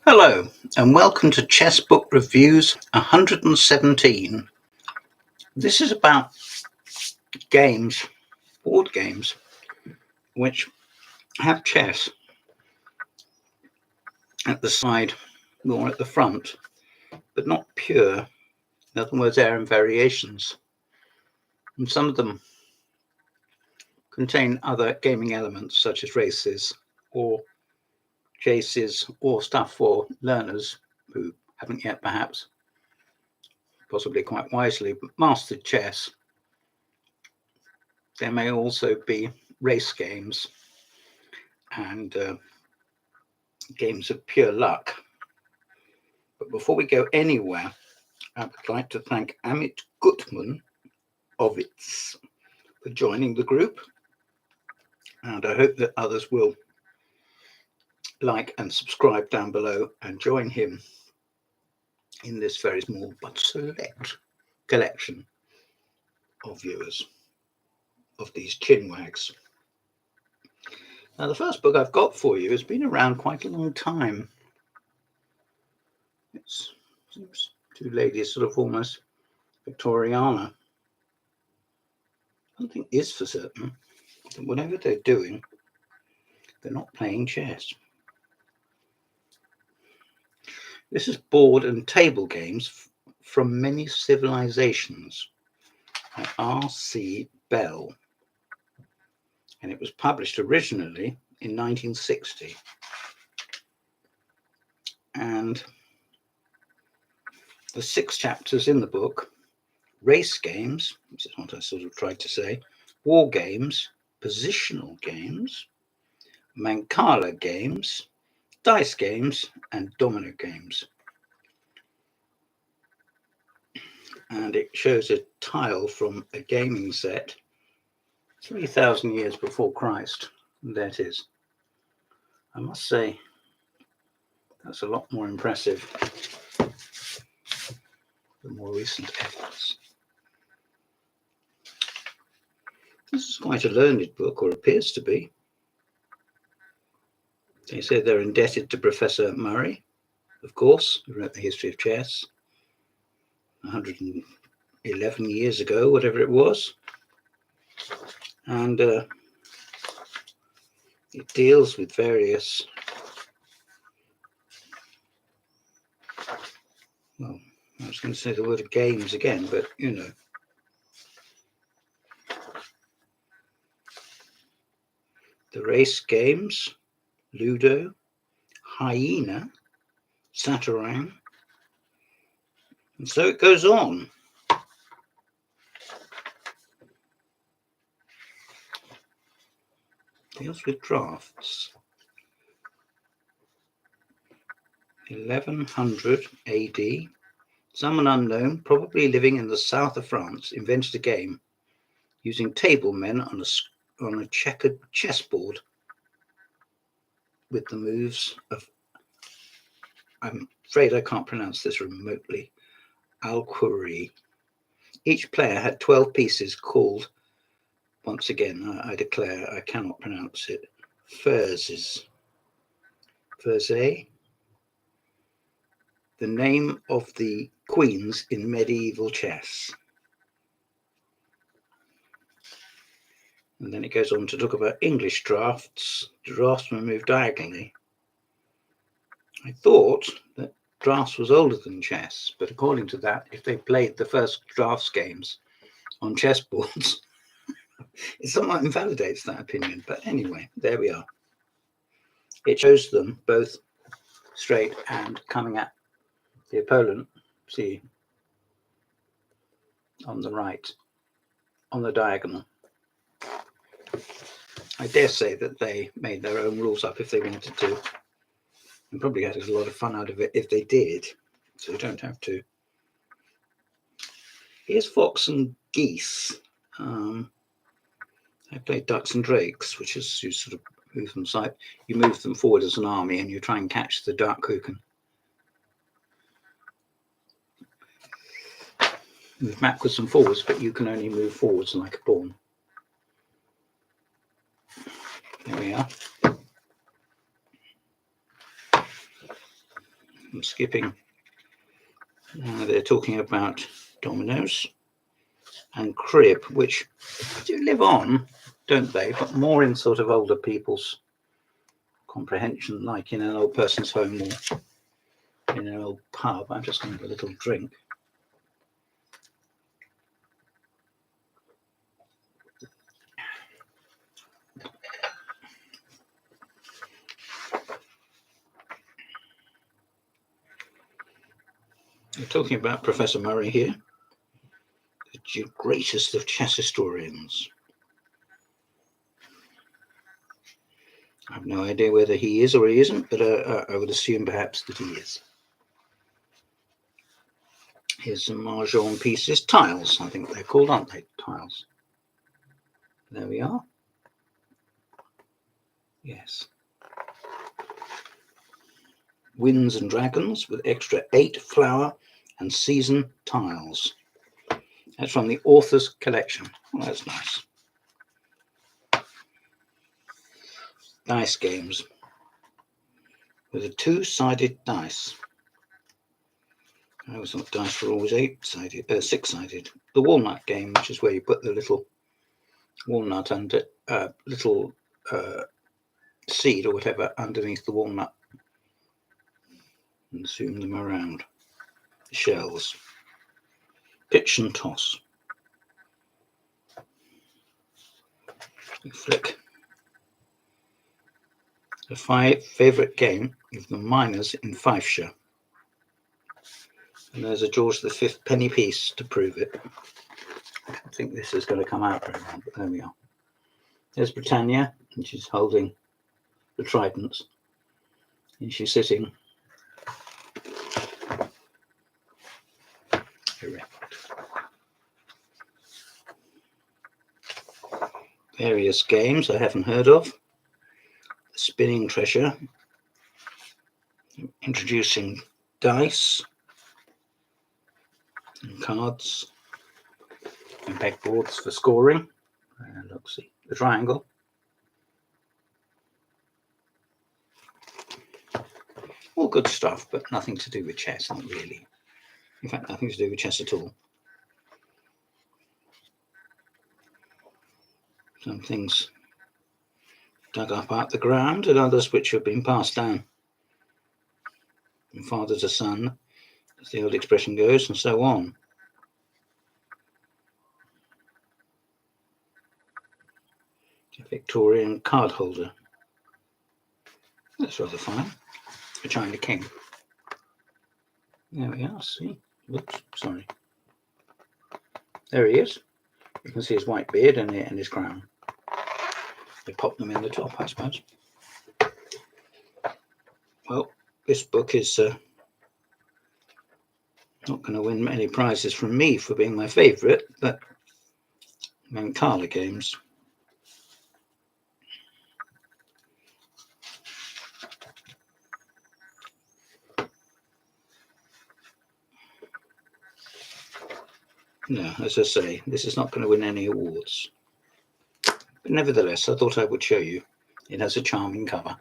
Hello and welcome to Chess Book Reviews 117. This is about games, board games, which have chess at the side or at the front, but not pure. In other words, there are variations. And some of them contain other gaming elements such as races or chases or stuff for learners who haven't yet perhaps, possibly quite wisely, mastered chess. There may also be race games and games of pure luck. But before we go anywhere, I would like to thank Amit Gutman of ITS for joining the group. And I hope that others will like and subscribe down below and join him in this very small but select collection of viewers of these chinwags. Now, the first book I've got for you has been around quite a long time. It seems two ladies sort of almost Victoriana. One thing is for certain, that whatever they're doing, they're not playing chess. This is Board and Table Games from Many Civilizations by R.C. Bell. And it was published originally in 1960. And the 6 chapters in the book: race games, which is what I sort of tried to say, war games, positional games, Mancala games, dice games, and domino games. And it shows a tile from a gaming set 3,000 years before Christ. And there it is. I must say, that's a lot more impressive than more recent efforts. This is quite a learned book, or appears to be. They say they're indebted to Professor Murray, of course, who wrote the history of chess 111 years ago, whatever it was. And it deals with various, well, I was going to say the word games again, but you know. The race games, Ludo, Hyena, Seirawan, and so it goes on. Deals with drafts. 1100 AD, someone unknown, probably living in the south of France, invented a game using table men on a checkered chessboard with the moves of, I'm afraid I can't pronounce this remotely, Al-Khoury. Each player had 12 pieces called, once again, I declare I cannot pronounce it, Furzes. Furze? The name of the queens in medieval chess. And then it goes on to talk about English drafts. Draftsmen move diagonally. I thought that drafts was older than chess, but according to that, if they played the first drafts games on chessboards, it somewhat invalidates that opinion. But anyway, there we are. It shows them both straight and coming at the opponent, see, on the right, on the diagonal. I dare say that they made their own rules up if they wanted to, and probably had a lot of fun out of it if they did, so you don't have to. Here's Fox and Geese. I played Ducks and Drakes, which is you sort of move them side. You move them forward as an army, and you try and catch the duck who can move backwards and forwards, but you can only move forwards like a pawn. There we are. I'm skipping. They're talking about dominoes and crib, which do live on, don't they? But more in sort of older people's comprehension, like in an old person's home or in an old pub. I'm just going to have a little drink. We're talking about Professor Murray here, the greatest of chess historians. I have no idea whether he is or he isn't, but I would assume perhaps that he is. Here's some Mahjong pieces, tiles, I think they're called, aren't they? Tiles. There we are. Yes. Winds and Dragons with extra 8 flower and season tiles. That's from the author's collection. Oh, that's nice. Dice games with a 2-sided dice. I always thought dice were always 8-sided, 6-sided. The walnut game, which is where you put the little walnut under, little seed or whatever underneath the walnut and zoom them around. Shells. Pitch and toss. You flick. The favourite game of the miners in Fifeshire. And there's a George V penny piece to prove it. I don't think this is going to come out very well, but there we are. There's Britannia, and she's holding the tridents. And she's sitting erect. Various games I haven't heard of. The Spinning Treasure. Introducing dice and cards and pegboards for scoring. And let's see, the triangle. All good stuff, but nothing to do with chess, not really. In fact, nothing to do with chess at all. Some things dug up out the ground and others which have been passed down from father to son, as the old expression goes, and so on. A Victorian card holder. That's rather fine. A China King. There we are, see? Whoops, sorry. There he is. You can see his white beard and his crown. They pop them in the top, I suppose. Well, this book is not going to win many prizes from me for being my favourite, but Mancala games. No, as I say, this is not going to win any awards. But nevertheless, I thought I would show you. It has a charming cover.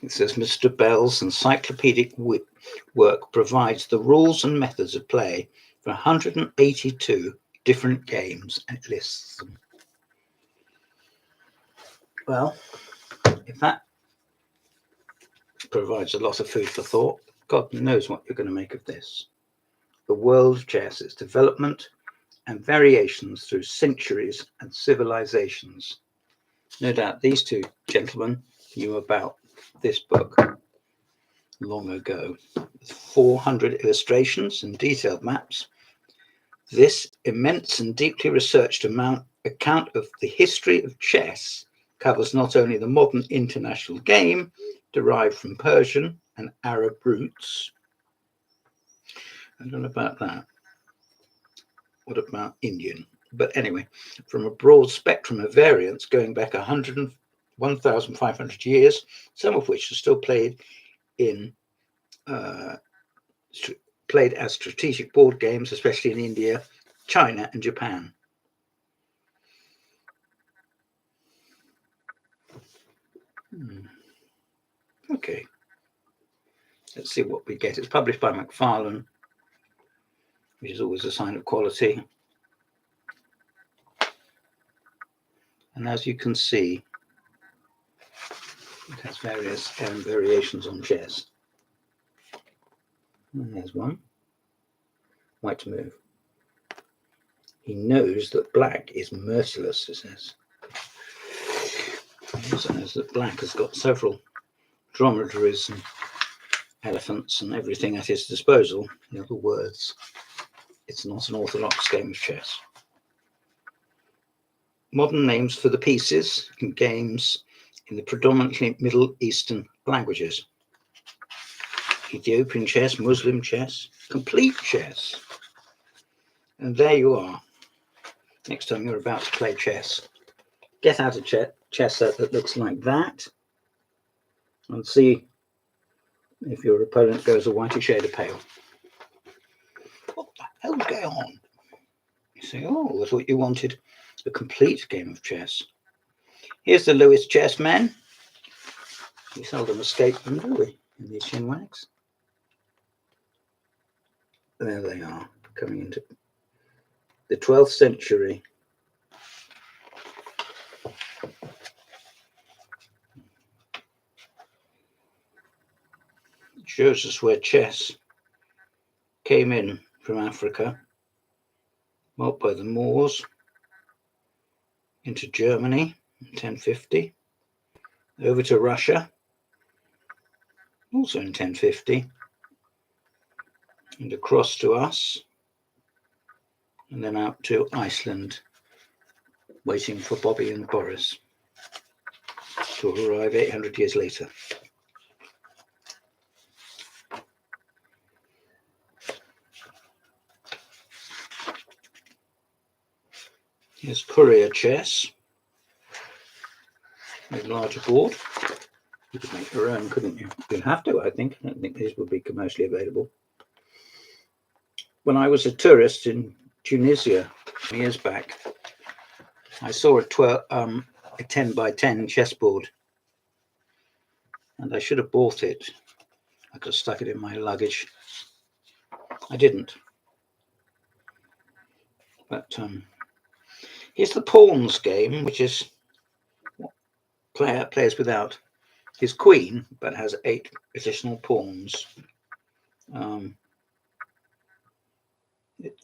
It says Mr. Bell's encyclopedic work provides the rules and methods of play for 182 different games, and it lists them. Well, if that provides a lot of food for thought, God knows what you're going to make of this. The world of chess, its development and variations through centuries and civilizations. No doubt these two gentlemen knew about this book long ago. With 400 illustrations and detailed maps, this immense and deeply researched account of the history of chess covers not only the modern international game derived from Persian and Arab roots. I don't know about that. What about Indian? But anyway, from a broad spectrum of variants going back 1,500 years, some of which are still played as strategic board games, especially in India, China, and Japan. Okay. Let's see what we get. It's published by McFarland, which is always a sign of quality. And as you can see, it has various variations on chess. And there's one. White to move. He knows that black is merciless, it says. He also knows that black has got several dromedaries and elephants and everything at his disposal. In other words, it's not an orthodox game of chess. Modern names for the pieces in games in the predominantly Middle Eastern languages. Ethiopian chess, Muslim chess, complete chess. And there you are. Next time you're about to play chess, get out a chess set that looks like that and see if your opponent goes a whitish shade of pale. What the hell's going on? You say, oh, I thought you wanted a complete game of chess. Here's the Lewis chessmen. We seldom escape them, do we, in these chinwags? There they are, coming into the 12th century. It shows us where chess came in from Africa, well, by the Moors, into Germany in 1050, over to Russia, also in 1050, and across to us, and then out to Iceland, waiting for Bobby and Boris to arrive 800 years later. Here's courier chess, a larger board. You could make your own, couldn't you? You'd have to, I think. I don't think these would be commercially available. When I was a tourist in Tunisia years back, I saw a 10 by 10 chessboard, and I should have bought it. I could have stuck it in my luggage. I didn't. But here's the pawns game, which is plays without his queen, but has 8 additional pawns.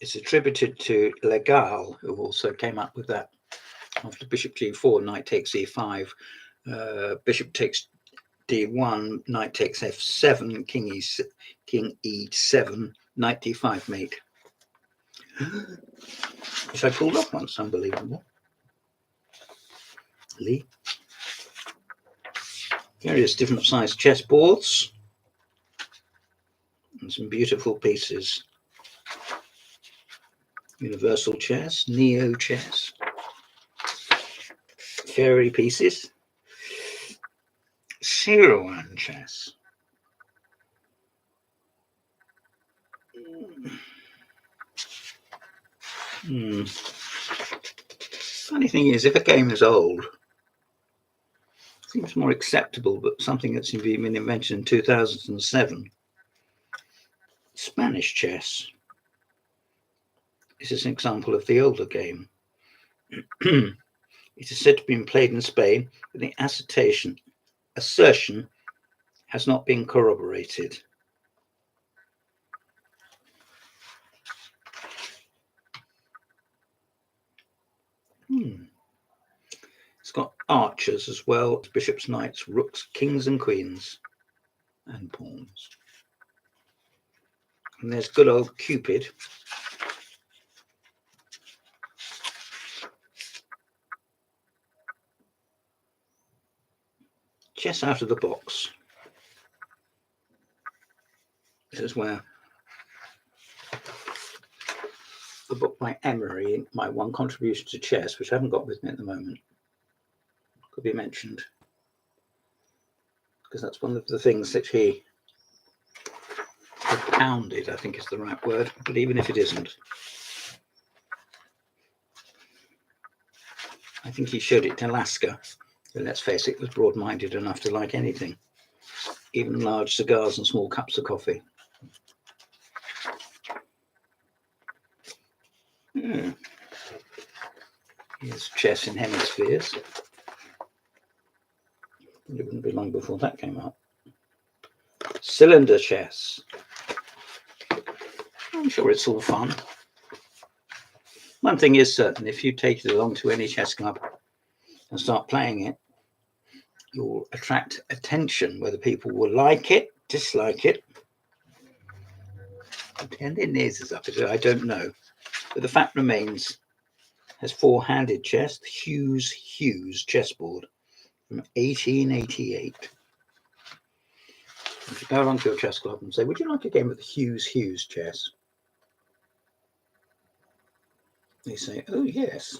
It's attributed to Legal, who also came up with that after bishop g4, knight takes e5, bishop takes d1, knight takes f7, king e7, knight d5 mate. Which I pulled off once, unbelievable. Lee. Various different sized chessboards and some beautiful pieces. Universal chess, Neo chess, fairy pieces, Seirawan chess. Funny thing is, if a game is old, it seems more acceptable, but something that's been invented in 2007, Spanish chess. This is an example of the older game. It is said to have been played in Spain, but the assertion has not been corroborated. It's got archers as well, bishops, knights, rooks, kings and queens, and pawns. And there's good old Cupid. Chess out of the box. This is where the book by Emery, my one contribution to chess, which I haven't got with me at the moment, could be mentioned, because that's one of the things that he propounded, I think is the right word, but even if it isn't, I think he showed it to Alaska, who, let's face it, was broad-minded enough to like anything. even large cigars and small cups of coffee. Here's chess in hemispheres. It wouldn't be long before that came up. Cylinder chess. I'm sure it's all fun. One thing is certain, if you take it along to any chess club and start playing it, you'll attract attention, whether people will like it, dislike it. And their noses up at it, I don't know. But the fact remains, has four-handed chess, the Hughes chessboard from 1888. If you go along to a chess club and say, would you like a game of the Hughes chess? They say, oh yes.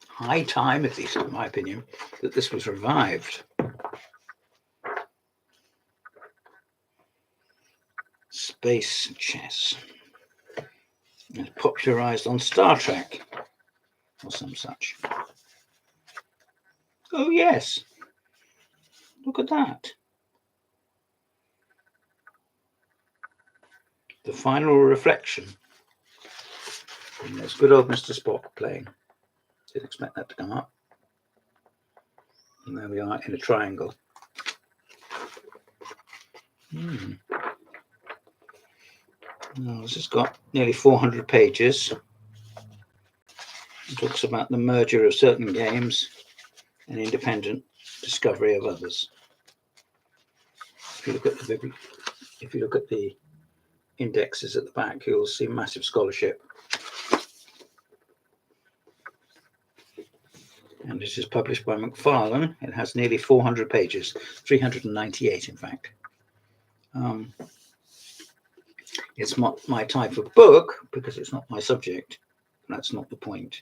High time, at least in my opinion, that this was revived. Space chess. It's popularized on Star Trek or some such. Oh yes. Look at that. The final reflection. And there's good old Mr. Spock playing. Didn't expect that to come up. And there we are in a triangle. Now, this has got nearly 400 pages. It talks about the merger of certain games and independent discovery of others. If you look at the indexes at the back, you'll see massive scholarship. And this is published by McFarland. It has nearly 400 pages, 398 in fact. It's not my type of book because it's not my subject. That's not the point.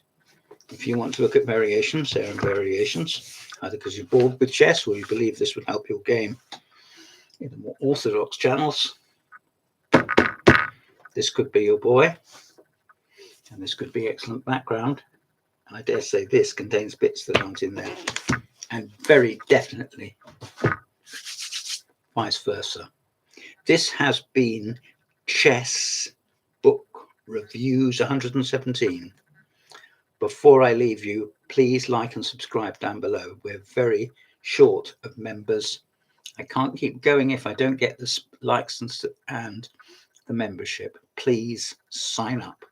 If you want to look at variations, there are variations, either because you're bored with chess or you believe this would help your game in the more orthodox channels. This could be your boy, and this could be excellent background. And I dare say this contains bits that aren't in there, and very definitely vice versa. This has been Chess Book Reviews 117. Before I leave you, please like and subscribe down below. We're very short of members. I can't keep going if I don't get the likes and the membership. Please sign up.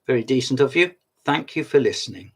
Very decent of you. Thank you for listening.